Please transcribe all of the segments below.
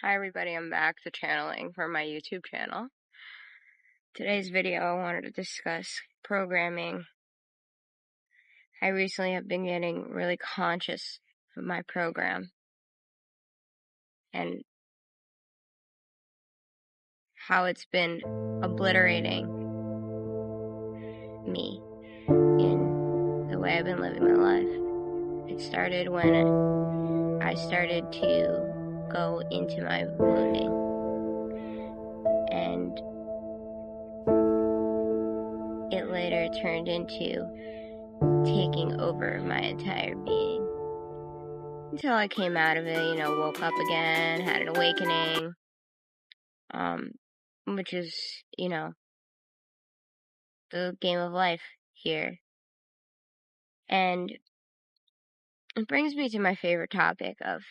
Hi everybody, I'm back to channeling for my YouTube channel. Today's video I wanted to discuss programming. I recently have been getting really conscious of my program and how it's been obliterating me in the way I've been living my life. It started when I started to go into my wounding, and it later turned into taking over my entire being. Until I came out of it, woke up again, had an awakening, which is, the game of life here. And it brings me to my favorite topic of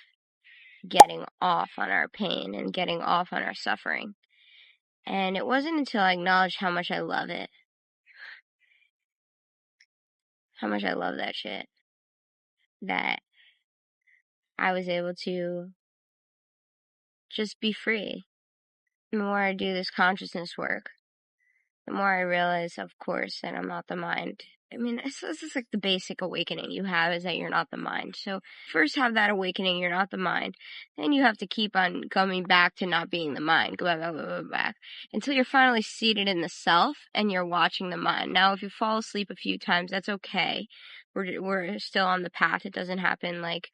getting off on our pain and getting off on our suffering. And it wasn't until I acknowledged how much I love it, how much I love that shit, that I was able to just be free. The more I do this consciousness work, the more I realize, of course, that I'm not the mind. I mean, this is like the basic awakening you have, is that you're not the mind. So first have that awakening, you're not the mind. Then you have to keep on coming back to not being the mind. Go back. Until you're finally seated in the self and you're watching the mind. Now, if you fall asleep a few times, that's okay. We're still on the path. It doesn't happen like,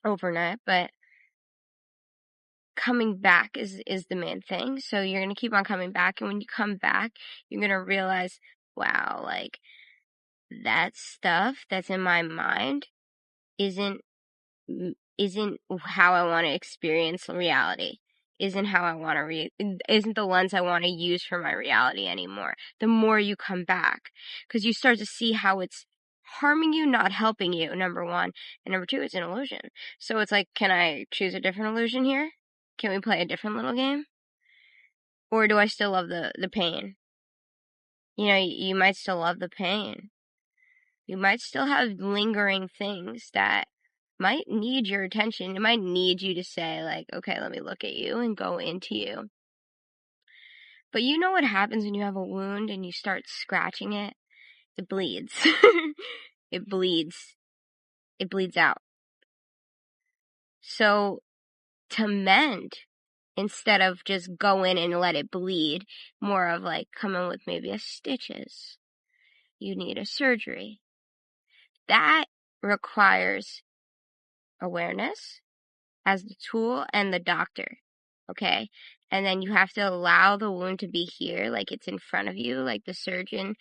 overnight, but coming back is the main thing. So you're going to keep on coming back, and when you come back, you're going to realize, wow, like, that stuff that's in my mind isn't how I want to experience reality. Isn't how I want to isn't the lens I want to use for my reality anymore. The more you come back, because you start to see how it's harming you, not helping you, number one. And number two, it's an illusion. So it's like, can I choose a different illusion here? Can we play a different little game? Or do I still love the pain? You might still love the pain. You might still have lingering things that might need your attention. It might need you to say, like, okay, let me look at you and go into you. But you know what happens when you have a wound and you start scratching it? It bleeds. It bleeds. It bleeds out. So, to mend, instead of just go in and let it bleed, more of like, come in with maybe a stitches. You need a surgery. That requires awareness as the tool and the doctor, okay? And then you have to allow the wound to be here, like it's in front of you, like the surgeon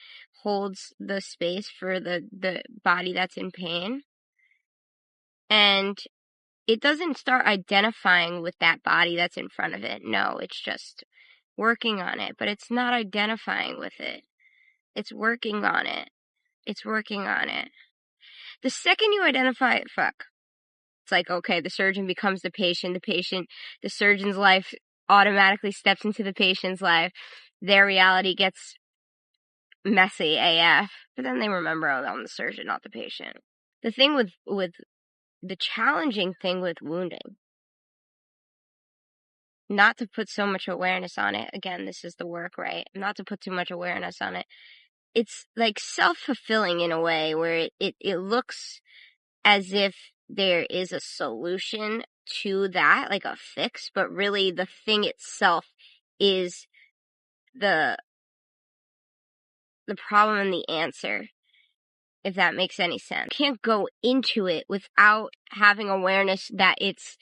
holds the space for the body that's in pain. And it doesn't start identifying with that body that's in front of it. No, it's just working on it, but it's not identifying with it. It's working on it. It's working on it. The second you identify it, it's like, okay, the surgeon becomes the patient, the surgeon's life automatically steps into the patient's life. Their reality gets messy AF, but then they remember, oh, I'm the surgeon, not the patient. The thing with the challenging thing with wounding, not to put so much awareness on it. Again, this is the work, right? Not to put too much awareness on it. It's like self-fulfilling in a way where it looks as if there is a solution to that, like a fix, but really the thing itself is the problem and the answer, if that makes any sense. You can't go into it without having awareness that it's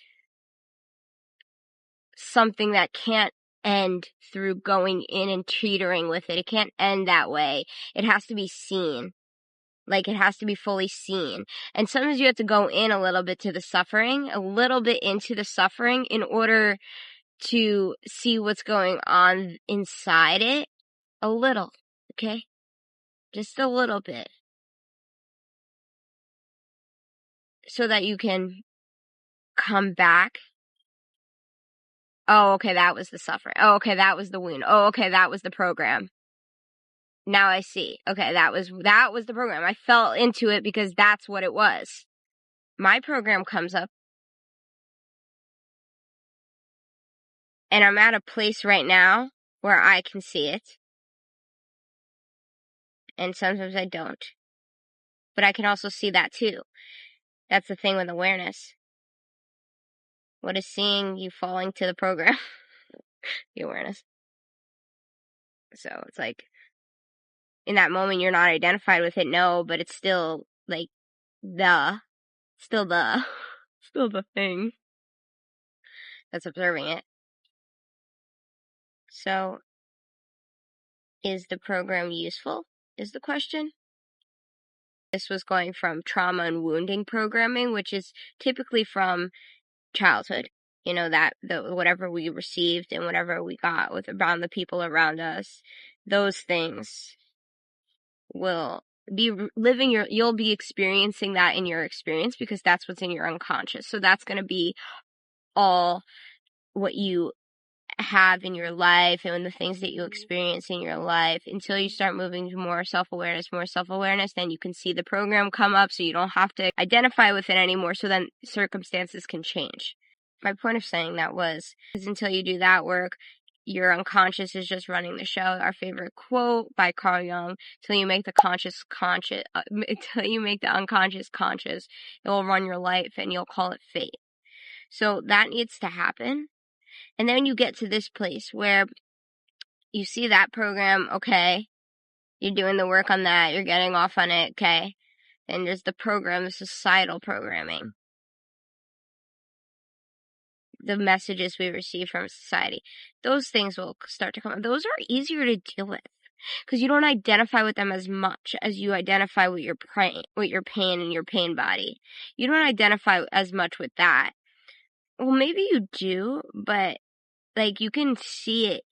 something that can't end through going in and teetering with it. It can't end that way. It has to be seen. Like, it has to be fully seen. And sometimes you have to go in a little bit to the suffering, a little bit into the suffering in order to see what's going on inside it. A little, okay? Just a little bit. So that you can come back. Oh, okay, that was the suffering. Oh, okay, that was the wound. Oh, okay, that was the program. Now I see. Okay, that was the program. I fell into it because that's what it was. My program comes up And I'm at a place right now where I can see it. And sometimes I don't. But I can also see that too. That's the thing with awareness. What is seeing you falling to the program? The awareness. So it's like, in that moment, you're not identified with it, no, but it's still like still the thing that's observing it. So, is the program useful? Is the question. This was going from trauma and wounding programming, which is typically from childhood. You know, that whatever we received and whatever we got with around the people around us, those things will be living you'll be experiencing that in your experience because that's what's in your unconscious. So that's going to be all what you have in your life and the things that you experience in your life until you start moving to more self-awareness, then you can see the program come up so you don't have to identify with it anymore, so then circumstances can change. My point of saying that was until you do that work, your unconscious is just running the show. Our favorite quote by Carl Jung, until you make the until you make the unconscious conscious, it will run your life and you'll call it fate. So that needs to happen. And then you get to this place where you see that program, okay, you're doing the work on that, you're getting off on it, okay. Then there's the program, the societal programming. The messages we receive from society. Those things will start to come up. Those are easier to deal with because you don't identify with them as much as you identify with your pain and your pain body. You don't identify as much with that. Well, maybe you do, but like you can see it,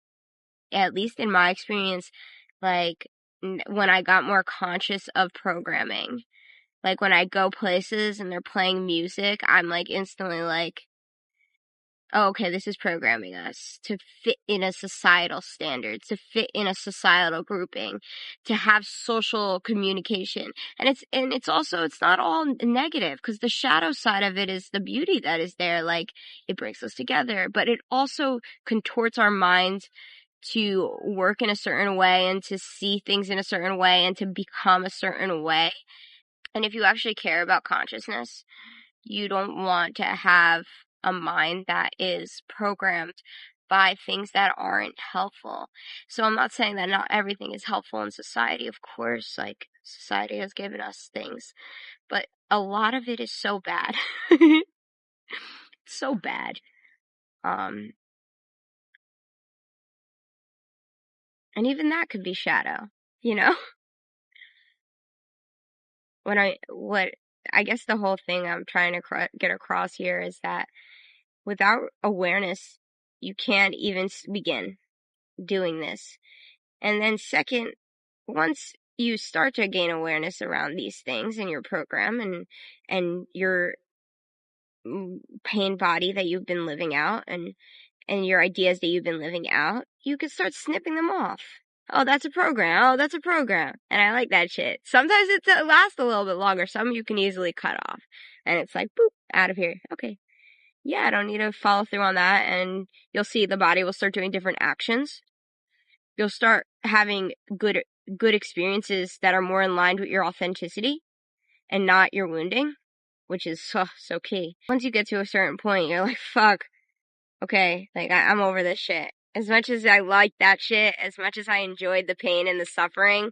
at least in my experience, like when I got more conscious of programming. Like when I go places and they're playing music, I'm like instantly like, oh, okay, this is programming us to fit in a societal standard, to fit in a societal grouping, to have social communication. And it's also, it's not all negative because the shadow side of it is the beauty that is there. Like it brings us together, but it also contorts our minds to work in a certain way and to see things in a certain way and to become a certain way. And if you actually care about consciousness, you don't want to have a mind that is programmed by things that aren't helpful. So I'm not saying that not everything is helpful in society. Of course, like society has given us things, but a lot of it is so bad. So bad. And even that could be shadow, you know? What I guess the whole thing I'm trying to get across here is that without awareness, you can't even begin doing this. And then second, once you start to gain awareness around these things in your program and your pain body that you've been living out and your ideas that you've been living out, you can start snipping them off. Oh, that's a program. Oh, that's a program. And I like that shit. Sometimes it lasts a little bit longer. Some you can easily cut off. And it's like, boop, out of here. Okay. Yeah, I don't need to follow through on that. And you'll see the body will start doing different actions. You'll start having good experiences that are more in line with your authenticity and not your wounding, which is so key. Once you get to a certain point, you're like, fuck. Okay, like I'm over this shit. As much as I like that shit, as much as I enjoyed the pain and the suffering,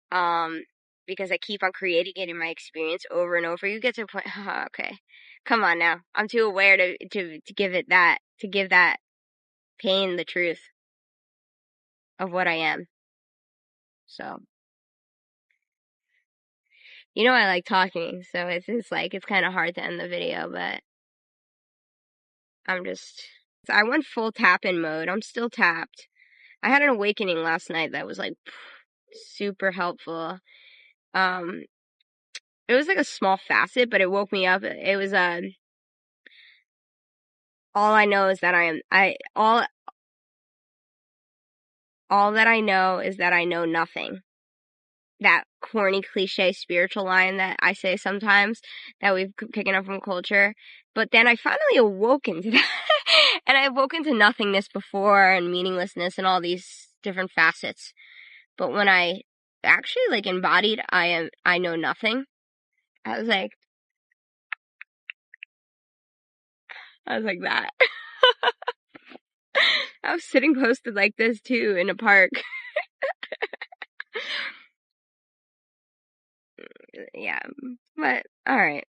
because I keep on creating it in my experience over and over, you get to a point, oh, okay, come on now. I'm too aware to give that pain the truth of what I am. So, I like talking, so it's like, it's kind of hard to end the video, but I went full tap-in mode. I'm still tapped. I had an awakening last night that was like super helpful. It was like a small facet, but it woke me up. It was all I know is that all that I know is that I know nothing. That corny cliche spiritual line that I say sometimes that we've picking up from culture. But then I finally awoke into that. And I've woken to nothingness before and meaninglessness and all these different facets. But when I actually like embodied I know nothing, I was like that. I was sitting posted like this too in a park. Yeah, but alright.